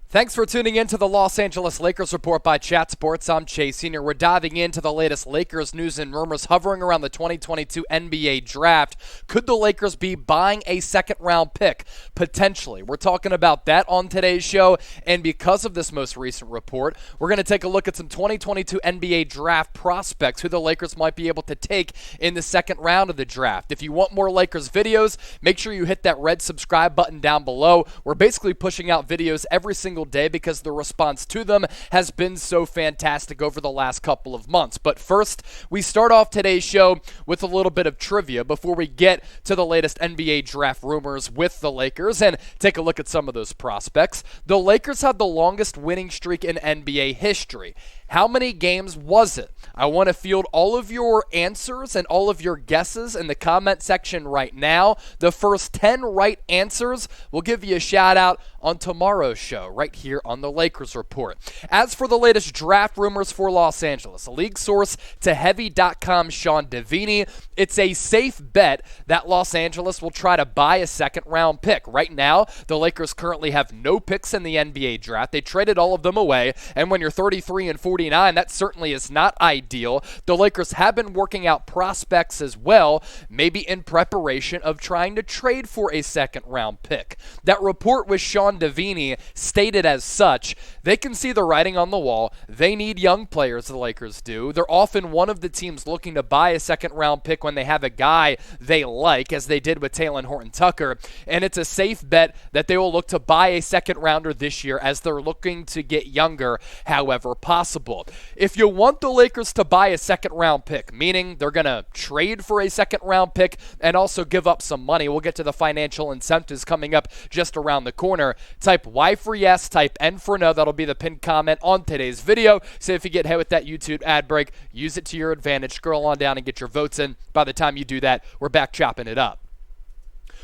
Thanks for tuning in to the Los Angeles Lakers Report by Chat Sports. I'm Chase Senior. We're diving into the latest Lakers news and rumors hovering around the 2022 NBA Draft. Could the Lakers be buying a second-round pick? Potentially. We're talking about that on today's show, and because of this most recent report, we're going to take a look at some 2022 NBA Draft prospects who the Lakers might be able to take in the second round of the draft. If you want more Lakers videos, make sure you hit that red subscribe button down below. We're basically pushing out videos every single day because the response to them has been so fantastic over the last couple of months. But first, we start off today's show with a little bit of trivia before we get to the latest NBA draft rumors with the Lakers and take a look at some of those prospects. The Lakers had the longest winning streak in NBA history. How many games was it? I want to field all of your answers and all of your guesses in the comment section right now. The first 10 right answers will give you a shout out on tomorrow's show right here on the Lakers Report. As for the latest draft rumors for Los Angeles, a league source to Heavy.com's Sean Devini, it's a safe bet that Los Angeles will try to buy a second-round pick. Right now, the Lakers currently have no picks in the NBA draft. They traded all of them away, and when you're 33 and 49, that certainly is not ideal. The Lakers have been working out prospects as well, maybe in preparation of trying to trade for a second-round pick. That report with Sean Devini stated as such, they can see the writing on the wall. They need young players, the Lakers do. They're often one of the teams looking to buy a second-round pick when they have a guy they like, as they did with Talen Horton-Tucker, and it's a safe bet that they will look to buy a second-rounder this year as they're looking to get younger however possible. If you want the Lakers to buy a second-round pick, meaning they're going to trade for a second-round pick and also give up some money, we'll get to the financial incentives coming up just around the corner. Type Y for yes, type N for no. That'll be the pinned comment on today's video. So if you get hit with that YouTube ad break, use it to your advantage. Scroll on down and get your votes in. By the time you do that, we're back chopping it up.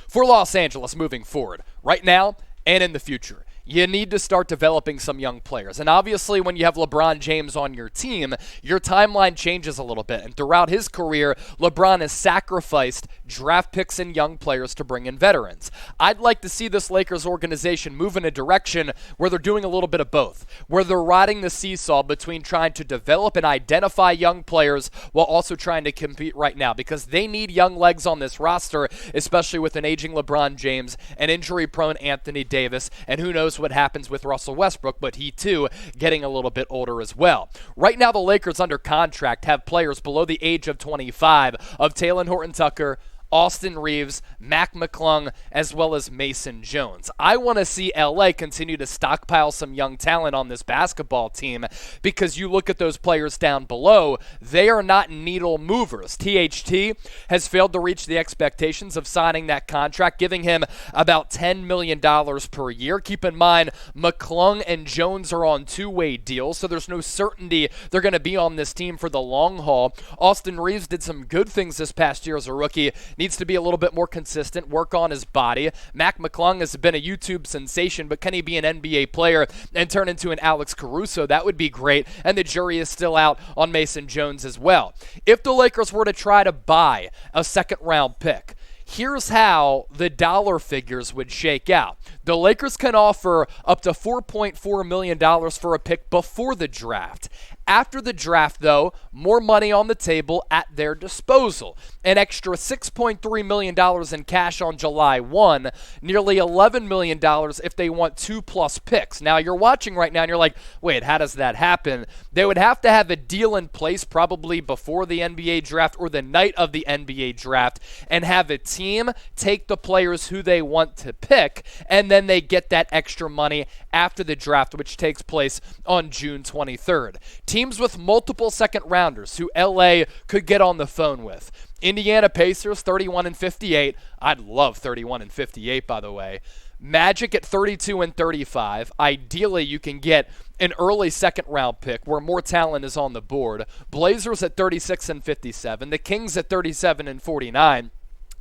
For Los Angeles moving forward, right now and in the future, you need to start developing some young players. And obviously, when you have LeBron James on your team, your timeline changes a little bit. And throughout his career, LeBron has sacrificed draft picks and young players to bring in veterans. I'd like to see this Lakers organization move in a direction where they're doing a little bit of both, where they're riding the seesaw between trying to develop and identify young players while also trying to compete right now, because they need young legs on this roster, especially with an aging LeBron James, an injury-prone Anthony Davis, and who knows what happens with Russell Westbrook, but he too getting a little bit older as well. Right now, the Lakers under contract have players below the age of 25 of Talen Horton-Tucker, Austin Reeves, Mac McClung, as well as Mason Jones. I want to see LA continue to stockpile some young talent on this basketball team, because you look at those players down below, they are not needle movers. THT has failed to reach the expectations of signing that contract, giving him about $10 million per year. Keep in mind, McClung and Jones are on two-way deals, so there's no certainty they're going to be on this team for the long haul. Austin Reeves did some good things this past year as a rookie. Needs to be a little bit more consistent, work on his body. Mac McClung has been a YouTube sensation, but can he be an NBA player and turn into an Alex Caruso? That would be great, and the jury is still out on Mason Jones as well. If the Lakers were to try to buy a second-round pick, here's how the dollar figures would shake out. The Lakers can offer up to $4.4 million for a pick before the draft. After the draft, though, more money on the table at their disposal. An extra $6.3 million in cash on July 1, nearly $11 million if they want 2+ picks. Now, you're watching right now and you're like, wait, how does that happen? They would have to have a deal in place probably before the NBA draft or the night of the NBA draft and have a team take the players who they want to pick, and then they get that extra money after the draft, which takes place on June 23rd. Teams with multiple second-rounders who LA could get on the phone with. Indiana Pacers, 31-58. I'd love 31-58, by the way. Magic at 32-35. Ideally, you can get an early second-round pick where more talent is on the board. Blazers at 36-57. The Kings at 37-49.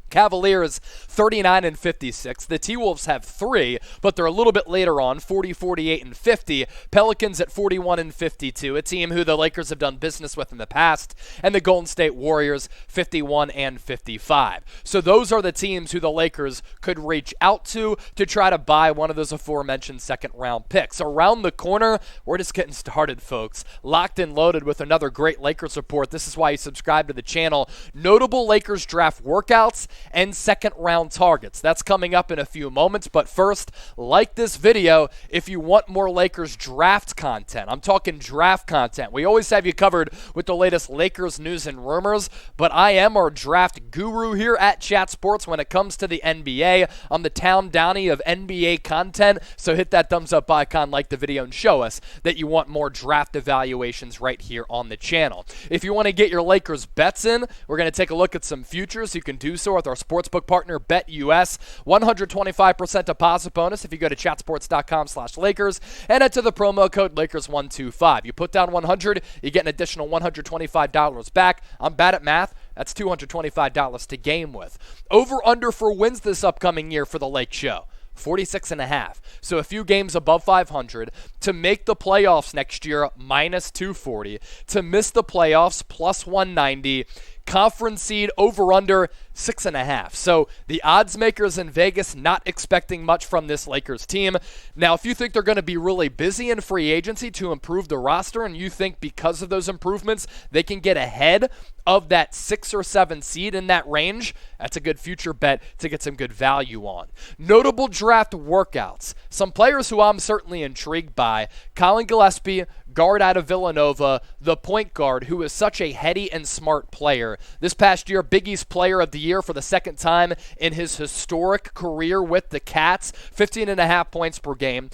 Cavaliers 39 and 56. The T-Wolves have 3, but they're a little bit later on, 40, 48, and 50. Pelicans at 41 and 52, a team who the Lakers have done business with in the past, and the Golden State Warriors 51 and 55. So those are the teams who the Lakers could reach out to try to buy one of those aforementioned second-round picks. Around the corner, we're just getting started, folks. Locked and loaded with another great Lakers report. This is why you subscribe to the channel. Notable Lakers draft workouts and second-round targets. That's coming up in a few moments, but first, like this video if you want more Lakers draft content. I'm talking draft content. We always have you covered with the latest Lakers news and rumors, but I am our draft guru here at Chat Sports when it comes to the NBA. I'm the town Downey of NBA content, so hit that thumbs up icon, like the video, and show us that you want more draft evaluations right here on the channel. If you want to get your Lakers bets in, we're going to take a look at some futures. You can do so with our sportsbook partner BetUS. 125% deposit bonus if you go to chatsports.com/Lakers and enter the promo code Lakers125. You put down 100, you get an additional $125 back. I'm bad at math. That's $225 to game with. Over under for wins this upcoming year for the Lake Show. 46.5. So a few games above 500. To make the playoffs next year, minus 240. To miss the playoffs, plus 190. Conference seed over-under 6.5. So the odds makers in Vegas not expecting much from this Lakers team. Now, if you think they're going to be really busy in free agency to improve the roster, and you think because of those improvements they can get ahead of that 6 or 7 seed in that range, that's a good future bet to get some good value on. Notable draft workouts. Some players who I'm certainly intrigued by. Collin Gillespie, guard out of Villanova, the point guard, who is such a heady and smart player. This past year, Big East Player of the Year for the second time in his historic career with the Cats, 15.5 points per game.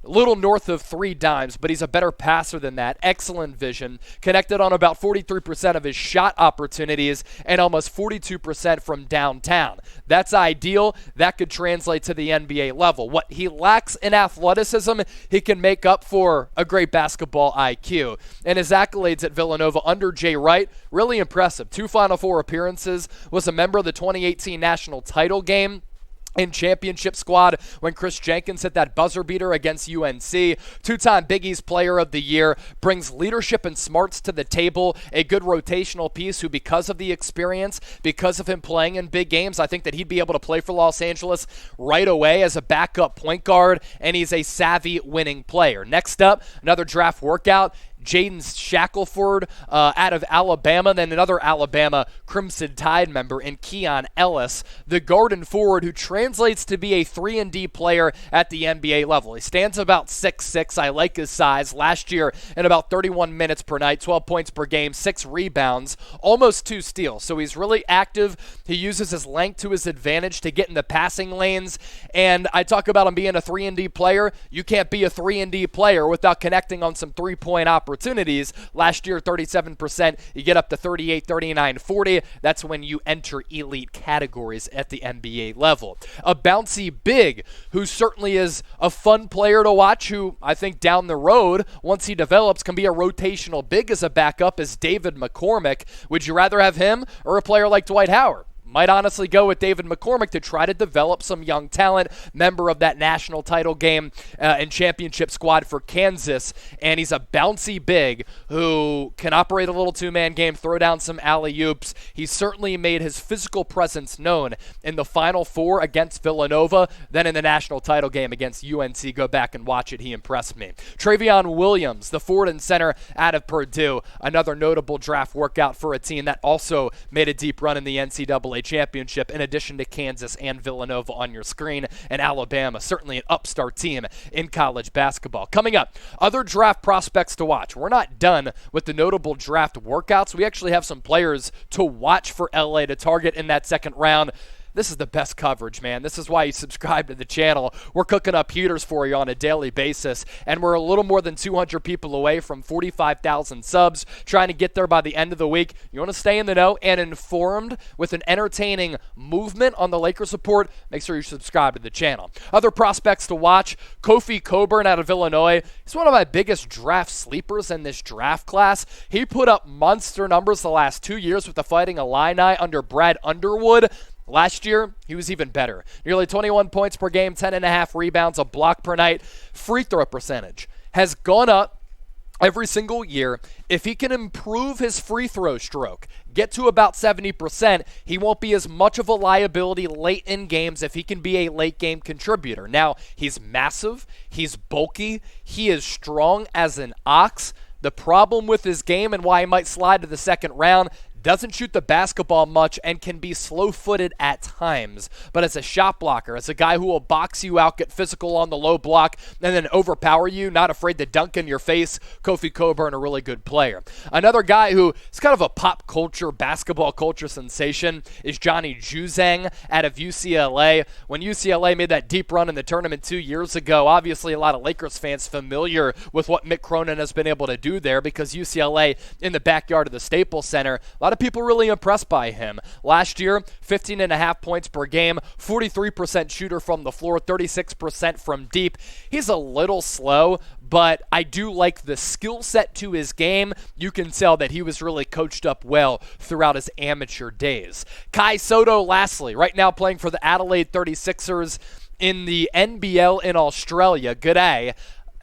A little north of 3 dimes, but he's a better passer than that. Excellent vision. Connected on about 43% of his shot opportunities and almost 42% from downtown. That's ideal. That could translate to the NBA level. What he lacks in athleticism, he can make up for a great basketball IQ. And his accolades at Villanova under Jay Wright, really impressive. 2 Final Four appearances, was a member of the 2018 national title game in championship squad when Chris Jenkins hit that buzzer beater against UNC. 2-time Big East Player of the Year, brings leadership and smarts to the table, a good rotational piece who, because of the experience, because of him playing in big games, I think that he'd be able to play for Los Angeles right away as a backup point guard, and he's a savvy winning player. Next up, another draft workout. Jaden Shackelford out of Alabama, then another Alabama Crimson Tide member in Keon Ellis, the guard and forward who translates to be a 3-and-D player at the NBA level. He stands about 6'6". I like his size. Last year in about 31 minutes per night, 12 points per game, 6 rebounds, almost 2 steals. So he's really active. He uses his length to his advantage to get in the passing lanes. And I talk about him being a 3-and-D player. You can't be a 3-and-D player without connecting on some three-point opportunities. Last year, 37%. You get up to 38, 39, 40. That's when you enter elite categories at the NBA level. A bouncy big who certainly is a fun player to watch, who I think down the road, once he develops, can be a rotational big as a backup, is David McCormick. Would you rather have him or a player like Dwight Howard? Might honestly go with David McCormick to try to develop some young talent, member of that national title game and championship squad for Kansas, and he's a bouncy big who can operate a little two-man game, throw down some alley-oops. He certainly made his physical presence known in the Final Four against Villanova, then in the national title game against UNC. Go back and watch it. He impressed me. Travion Williams, the forward and center out of Purdue, another notable draft workout for a team that also made a deep run in the NCAA championship, in addition to Kansas and Villanova on your screen, and Alabama, certainly an upstart team in college basketball. Coming up, other draft prospects to watch. We're not done with the notable draft workouts. We actually have some players to watch for LA to target in that second round. This is the best coverage, man. This is why you subscribe to the channel. We're cooking up heaters for you on a daily basis, and we're a little more than 200 people away from 45,000 subs, trying to get there by the end of the week. You want to stay in the know and informed with an entertaining movement on the Lakers report? Make sure you subscribe to the channel. Other prospects to watch, Kofi Cockburn out of Illinois. He's one of my biggest draft sleepers in this draft class. He put up monster numbers the last 2 years with the Fighting Illini under Brad Underwood. Last year, he was even better. Nearly 21 points per game, 10.5 rebounds, a block per night. Free throw percentage has gone up every single year. If he can improve his free throw stroke, get to about 70%, he won't be as much of a liability late in games if he can be a late game contributor. Now, he's massive, he's bulky, he is strong as an ox. The problem with his game and why he might slide to the second round, doesn't shoot the basketball much and can be slow-footed at times. But as a shot blocker, as a guy who will box you out, get physical on the low block, and then overpower you, not afraid to dunk in your face, Kofi Cockburn, a really good player. Another guy who is kind of a pop culture, basketball culture sensation is Johnny Juzang out of UCLA. When UCLA made that deep run in the tournament 2 years ago, obviously a lot of Lakers fans familiar with what Mick Cronin has been able to do there because UCLA in the backyard of the Staples Center, a lot of people really impressed by him. Last year, 15.5 points per game, 43% shooter from the floor, 36% from deep. He's a little slow, but I do like the skill set to his game. You can tell that he was really coached up well throughout his amateur days. Kai Sotto, lastly, right now playing for the Adelaide 36ers in the NBL in Australia. G'day.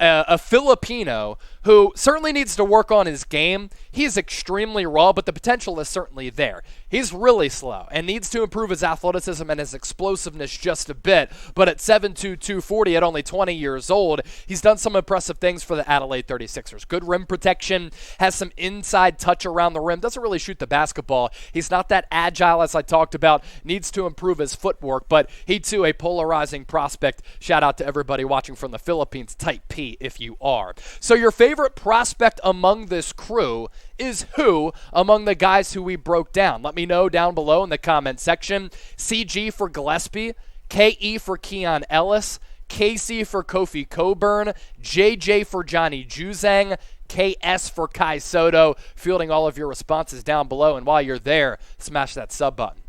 A Filipino who certainly needs to work on his game. He's extremely raw, but the potential is certainly there. He's really slow and needs to improve his athleticism and his explosiveness just a bit. But at 7'2", 240 at only 20 years old, he's done some impressive things for the Adelaide 36ers. Good rim protection, has some inside touch around the rim, doesn't really shoot the basketball. He's not that agile as I talked about, needs to improve his footwork, but he too a polarizing prospect. Shout out to everybody watching from the Philippines, type P if you are. So your favorite prospect among this crew is who among the guys who we broke down? Let me know down below in the comment section. CG for Gillespie, KE for Keon Ellis, KC for Kofi Cockburn, JJ for Johnny Juzang, KS for Kai Sotto. Fielding all of your responses down below, and while you're there, smash that sub button.